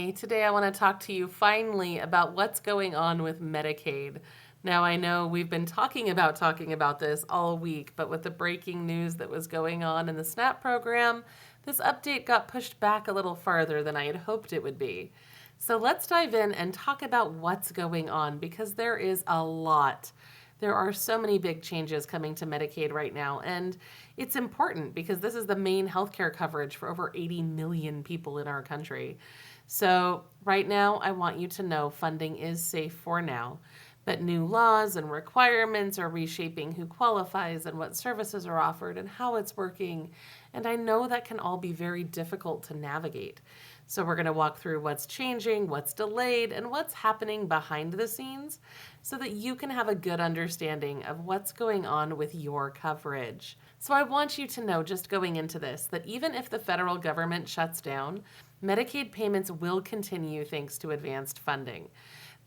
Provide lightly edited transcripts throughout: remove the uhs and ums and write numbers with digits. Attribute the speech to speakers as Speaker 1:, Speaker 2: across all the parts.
Speaker 1: Hey, today I want to talk to you finally about what's going on with Medicaid. Now, I know we've been talking about this all week, but with the breaking news that was going on in the SNAP program, this update got pushed back a little farther than I had hoped it would be. So let's dive in and talk about what's going on because there is a lot. There are so many big changes coming to Medicaid right now, and it's important because this is the main healthcare coverage for over 80 million people in our country. So, right now, I want you to know funding is safe for now, but new laws and requirements are reshaping who qualifies and what services are offered and how it's working. And I know that can all be very difficult to navigate. So, we're going to walk through what's changing, what's delayed, and what's happening behind the scenes so that you can have a good understanding of what's going on with your coverage. So, I want you to know, just going into this, that even if the federal government shuts down, Medicaid payments will continue thanks to advanced funding.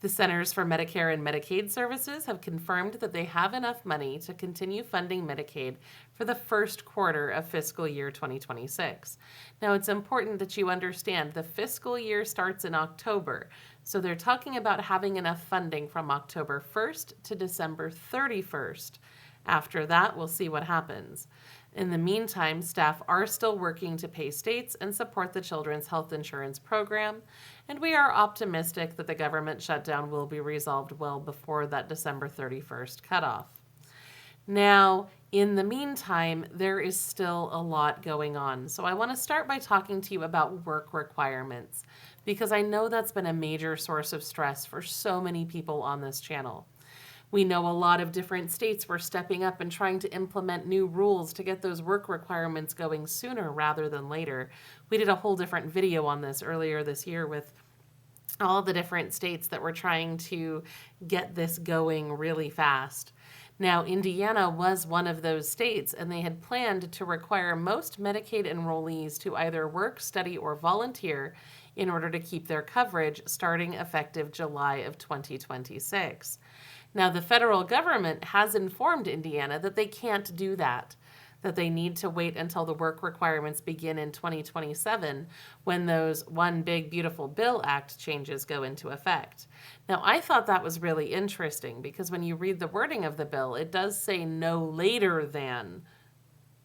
Speaker 1: The Centers for Medicare and Medicaid Services have confirmed that they have enough money to continue funding Medicaid for the first quarter of fiscal year 2026. Now, it's important that you understand the fiscal year starts in October, so they're talking about having enough funding from October 1st to December 31st. After that, we'll see what happens. In the meantime, staff are still working to pay states and support the Children's Health Insurance Program, and we are optimistic that the government shutdown will be resolved well before that December 31st cutoff. Now, in the meantime, there is still a lot going on. So I want to start by talking to you about work requirements, because I know that's been a major source of stress for so many people on this channel. We know a lot of different states were stepping up and trying to implement new rules to get those work requirements going sooner rather than later. We did a whole different video on this earlier this year with all the different states that were trying to get this going really fast. Now, Indiana was one of those states, and they had planned to require most Medicaid enrollees to either work, study, or volunteer in order to keep their coverage starting effective July of 2026. Now, the federal government has informed Indiana that they can't do that they need to wait until the work requirements begin in 2027 when those One Big Beautiful Bill Act changes go into effect. Now, I thought that was really interesting because when you read the wording of the bill, it does say no later than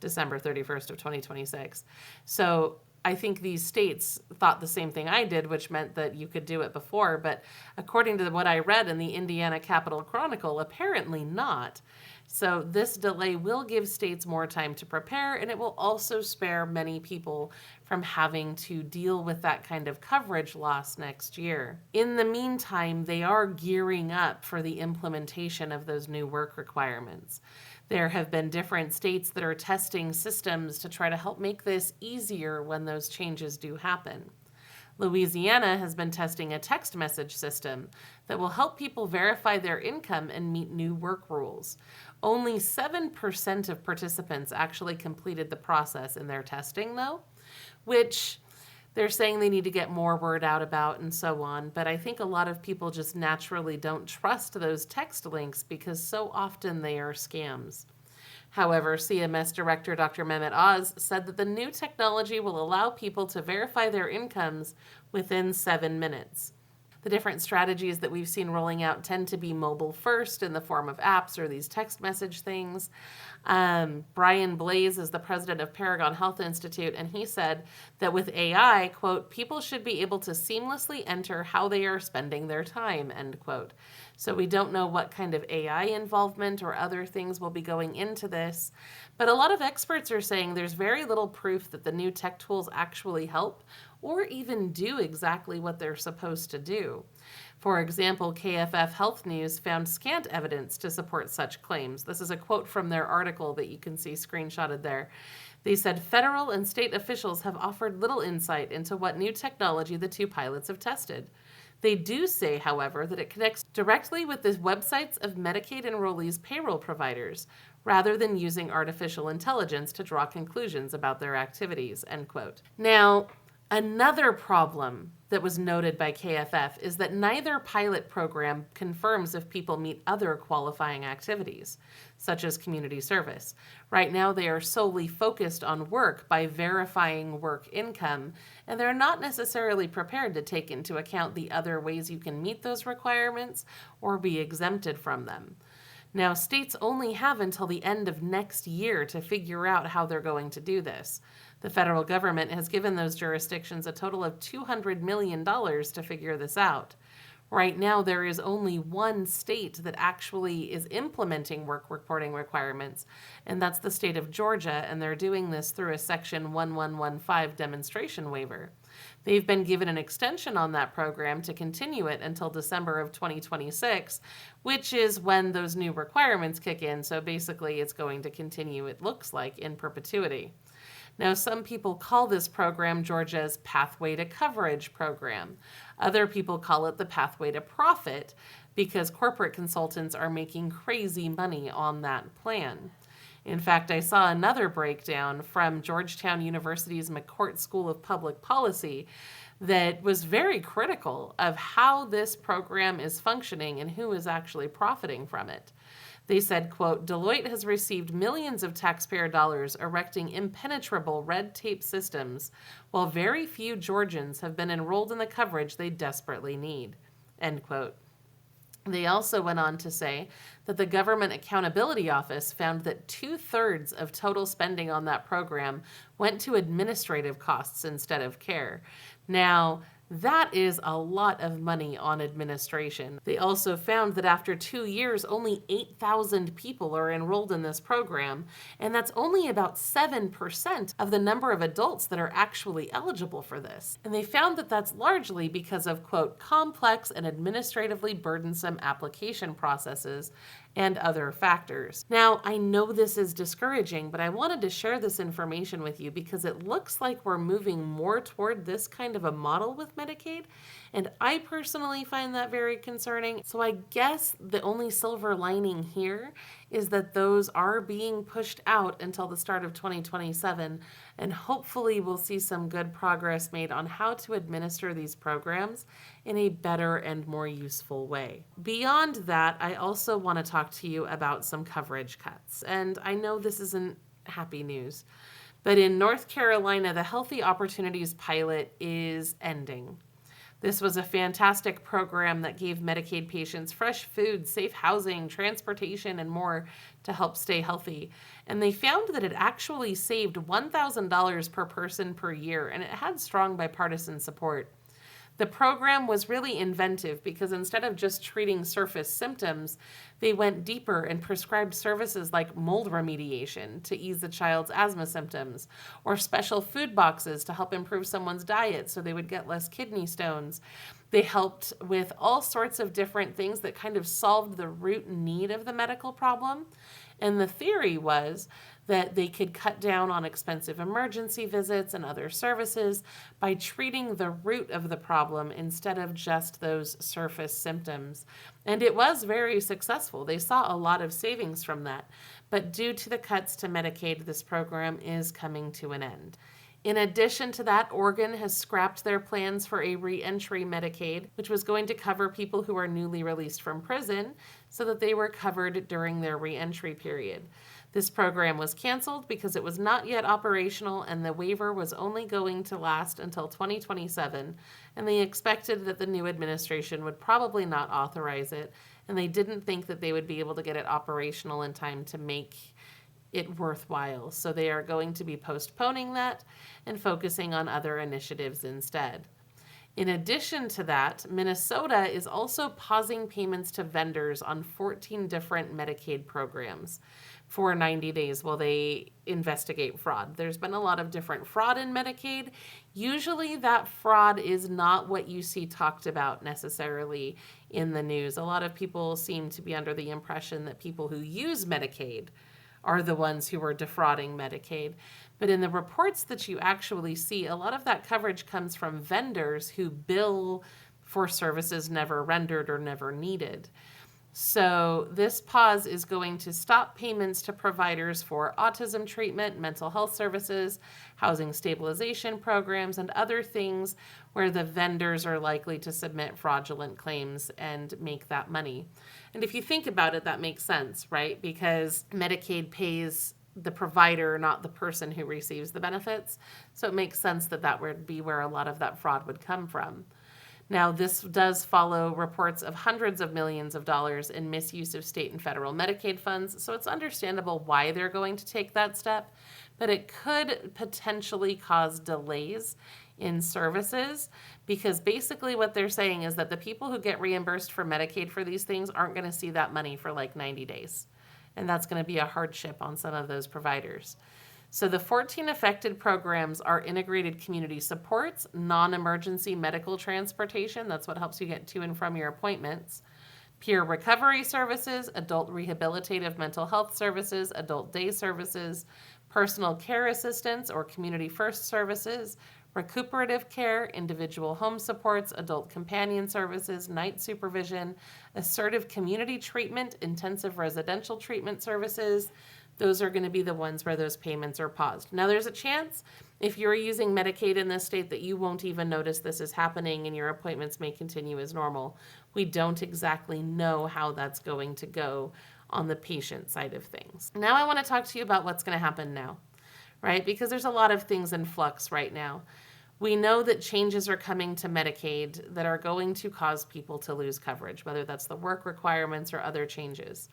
Speaker 1: December 31st of 2026. So I think these states thought the same thing I did, which meant that you could do it before. But according to what I read in the Indiana Capitol Chronicle, apparently not. So this delay will give states more time to prepare, and it will also spare many people from having to deal with that kind of coverage loss next year. In the meantime, they are gearing up for the implementation of those new work requirements. There have been different states that are testing systems to try to help make this easier when those changes do happen. Louisiana has been testing a text message system that will help people verify their income and meet new work rules. Only 7% of participants actually completed the process in their testing, though, which they're saying they need to get more word out about and so on. But I think a lot of people just naturally don't trust those text links because so often they are scams. However, CMS Director Dr. Mehmet Oz said that the new technology will allow people to verify their incomes within 7 minutes. The different strategies that we've seen rolling out tend to be mobile first in the form of apps or these text message things. Brian Blaze is the president of Paragon Health Institute, and he said that with AI, quote, people should be able to seamlessly enter how they are spending their time, end quote. So we don't know what kind of AI involvement or other things will be going into this, but a lot of experts are saying there's very little proof that the new tech tools actually help or even do exactly what they're supposed to do. For example, KFF Health News found scant evidence to support such claims. This is a quote from their article that you can see screenshotted there. They said federal and state officials have offered little insight into what new technology the two pilots have tested. They do say, however, that it connects directly with the websites of Medicaid enrollees' payroll providers, rather than using artificial intelligence to draw conclusions about their activities, end quote. Now, Another problem that was noted by KFF is that neither pilot program confirms if people meet other qualifying activities, such as community service. Right now, they are solely focused on work by verifying work income, and they're not necessarily prepared to take into account the other ways you can meet those requirements or be exempted from them. Now, states only have until the end of next year to figure out how they're going to do this. The federal government has given those jurisdictions a total of $200 million to figure this out. Right now, there is only one state that actually is implementing work reporting requirements, and that's the state of Georgia, and they're doing this through a Section 1115 demonstration waiver. They've been given an extension on that program to continue it until December of 2026, which is when those new requirements kick in, so basically it's going to continue, it looks like, in perpetuity. Now, some people call this program Georgia's Pathway to Coverage program. Other people call it the Pathway to Profit because corporate consultants are making crazy money on that plan. In fact, I saw another breakdown from Georgetown University's McCourt School of Public Policy that was very critical of how this program is functioning and who is actually profiting from it. They said, quote, Deloitte has received millions of taxpayer dollars erecting impenetrable red tape systems, while very few Georgians have been enrolled in the coverage they desperately need, end quote. They also went on to say that the Government Accountability Office found that 2/3 of total spending on that program went to administrative costs instead of care. Now, that is a lot of money on administration. They also found that after 2 years, only 8,000 people are enrolled in this program, and that's only about 7% of the number of adults that are actually eligible for this. And they found that that's largely because of, quote, complex and administratively burdensome application processes and other factors. Now, I know this is discouraging, but I wanted to share this information with you because it looks like we're moving more toward this kind of a model with Medicaid, and I personally find that very concerning. So I guess the only silver lining here is that those are being pushed out until the start of 2027, and hopefully we'll see some good progress made on how to administer these programs in a better and more useful way. Beyond that, I also want to talk to you about some coverage cuts, and I know this isn't happy news, but in North Carolina, the Healthy Opportunities Pilot is ending. This was a fantastic program that gave Medicaid patients fresh food, safe housing, transportation, and more to help stay healthy. And they found that it actually saved $1,000 per person per year, and it had strong bipartisan support. The program was really inventive because instead of just treating surface symptoms, they went deeper and prescribed services like mold remediation to ease the child's asthma symptoms, or special food boxes to help improve someone's diet so they would get less kidney stones. They helped with all sorts of different things that kind of solved the root need of the medical problem. And the theory was that they could cut down on expensive emergency visits and other services by treating the root of the problem instead of just those surface symptoms. And it was very successful. They saw a lot of savings from that. But due to the cuts to Medicaid, this program is coming to an end. In addition to that, Oregon has scrapped their plans for a re-entry Medicaid, which was going to cover people who are newly released from prison so that they were covered during their re-entry period. This program was canceled because it was not yet operational and the waiver was only going to last until 2027, and they expected that the new administration would probably not authorize it, and they didn't think that they would be able to get it operational in time to make it worthwhile. So they are going to be postponing that and focusing on other initiatives instead. In addition to that, Minnesota is also pausing payments to vendors on 14 different Medicaid programs for 90 days while they investigate fraud. There's been a lot of different fraud in Medicaid. Usually that fraud is not what you see talked about necessarily in the news. A lot of people seem to be under the impression that people who use Medicaid are the ones who are defrauding Medicaid. But in the reports that you actually see, a lot of that coverage comes from vendors who bill for services never rendered or never needed. So this pause is going to stop payments to providers for autism treatment, mental health services, housing stabilization programs, and other things where the vendors are likely to submit fraudulent claims and make that money. And if you think about it, that makes sense, right? Because Medicaid pays the provider, not the person who receives the benefits. So it makes sense that that would be where a lot of that fraud would come from. Now, this does follow reports of hundreds of millions of dollars in misuse of state and federal Medicaid funds, so it's understandable why they're going to take that step, but it could potentially cause delays in services because basically what they're saying is that the people who get reimbursed for Medicaid for these things aren't going to see that money for like 90 days. And that's going to be a hardship on some of those providers. So the 14 affected programs are integrated community supports, non-emergency medical transportation, that's what helps you get to and from your appointments, peer recovery services, adult rehabilitative mental health services, adult day services, personal care assistance or community first services, recuperative care, individual home supports, adult companion services, night supervision, assertive community treatment, intensive residential treatment services. Those are going to be the ones where those payments are paused. Now, there's a chance if you're using Medicaid in this state that you won't even notice this is happening and your appointments may continue as normal. We don't exactly know how that's going to go on the patient side of things. Now, I want to talk to you about what's going to happen now, right? Because there's a lot of things in flux right now. We know that changes are coming to Medicaid that are going to cause people to lose coverage, whether that's the work requirements or other changes.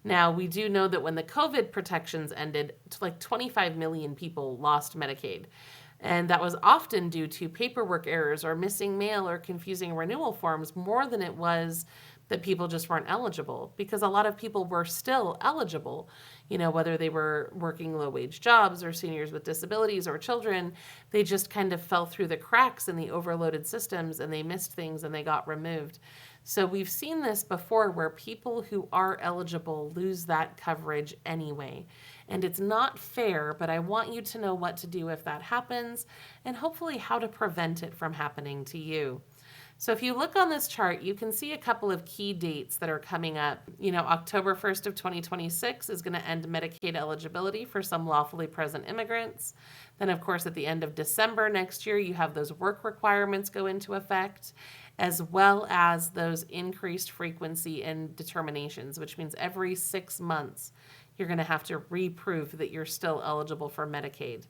Speaker 1: Now, we do know that when the COVID protections ended, like 25 million people lost Medicaid. And that was often due to paperwork errors or missing mail or confusing renewal forms more than it was that people just weren't eligible, because a lot of people were still eligible, whether they were working low-wage jobs or seniors with disabilities or children. They just kind of fell through the cracks in the overloaded systems and they missed things and they got removed. So we've seen this before where people who are eligible lose that coverage anyway. And it's not fair, but I want you to know what to do if that happens and hopefully how to prevent it from happening to you. So if you look on this chart, you can see a couple of key dates that are coming up. October 1st of 2026 is going to end Medicaid eligibility for some lawfully present immigrants. Then, of course, at the end of December next year, you have those work requirements go into effect, as well as those increased frequency and determinations, which means every 6 months, you're going to have to reprove that you're still eligible for Medicaid.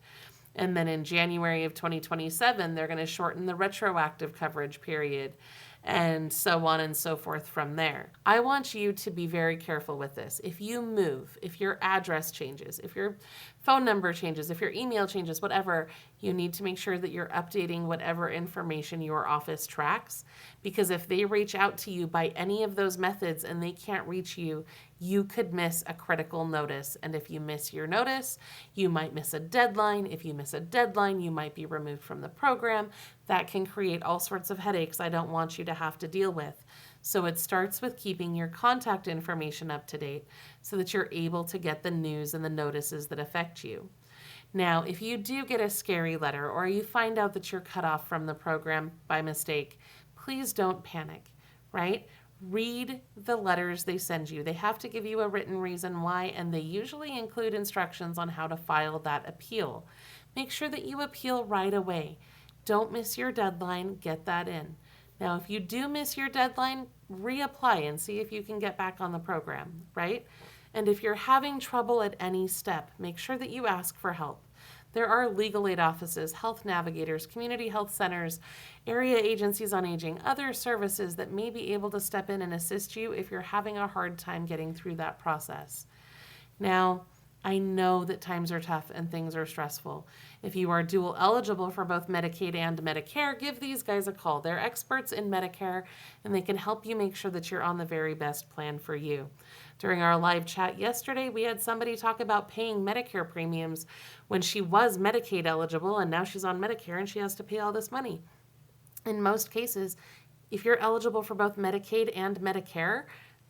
Speaker 1: And then in January of 2027, they're going to shorten the retroactive coverage period and so on and so forth from there. I want you to be very careful with this. If you move, if your address changes, if your phone number changes, if your email changes, whatever, you need to make sure that you're updating whatever information your office tracks, because if they reach out to you by any of those methods and they can't reach you, you could miss a critical notice. And if you miss your notice, you might miss a deadline. If you miss a deadline, you might be removed from the program. That can create all sorts of headaches I don't want you to have to deal with. So it starts with keeping your contact information up to date so that you're able to get the news and the notices that affect you. Now, if you do get a scary letter or you find out that you're cut off from the program by mistake, please don't panic, right? Read the letters they send you. They have to give you a written reason why, and they usually include instructions on how to file that appeal. Make sure that you appeal right away. Don't miss your deadline. Get that in. Now, if you do miss your deadline, reapply and see if you can get back on the program, right? And if you're having trouble at any step, make sure that you ask for help. There are legal aid offices, health navigators, community health centers, area agencies on aging, other services that may be able to step in and assist you if you're having a hard time getting through that process. Now, I know that times are tough and things are stressful. If you are dual eligible for both Medicaid and Medicare, give these guys a call. They're experts in Medicare, and they can help you make sure that you're on the very best plan for you. During our live chat yesterday, we had somebody talk about paying Medicare premiums when she was Medicaid eligible, and now she's on Medicare and she has to pay all this money. In most cases, if you're eligible for both Medicaid and Medicare,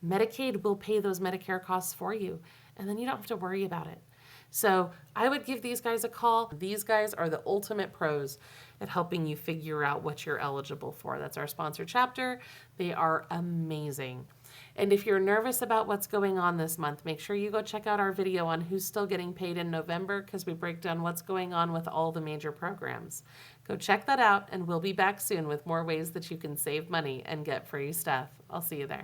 Speaker 1: Medicaid will pay those Medicare costs for you, and then you don't have to worry about it. So I would give these guys a call. These guys are the ultimate pros at helping you figure out what you're eligible for. That's our sponsor chapter. They are amazing. And if you're nervous about what's going on this month, make sure you go check out our video on who's still getting paid in November, because we break down what's going on with all the major programs. Go check that out, and we'll be back soon with more ways that you can save money and get free stuff. I'll see you there.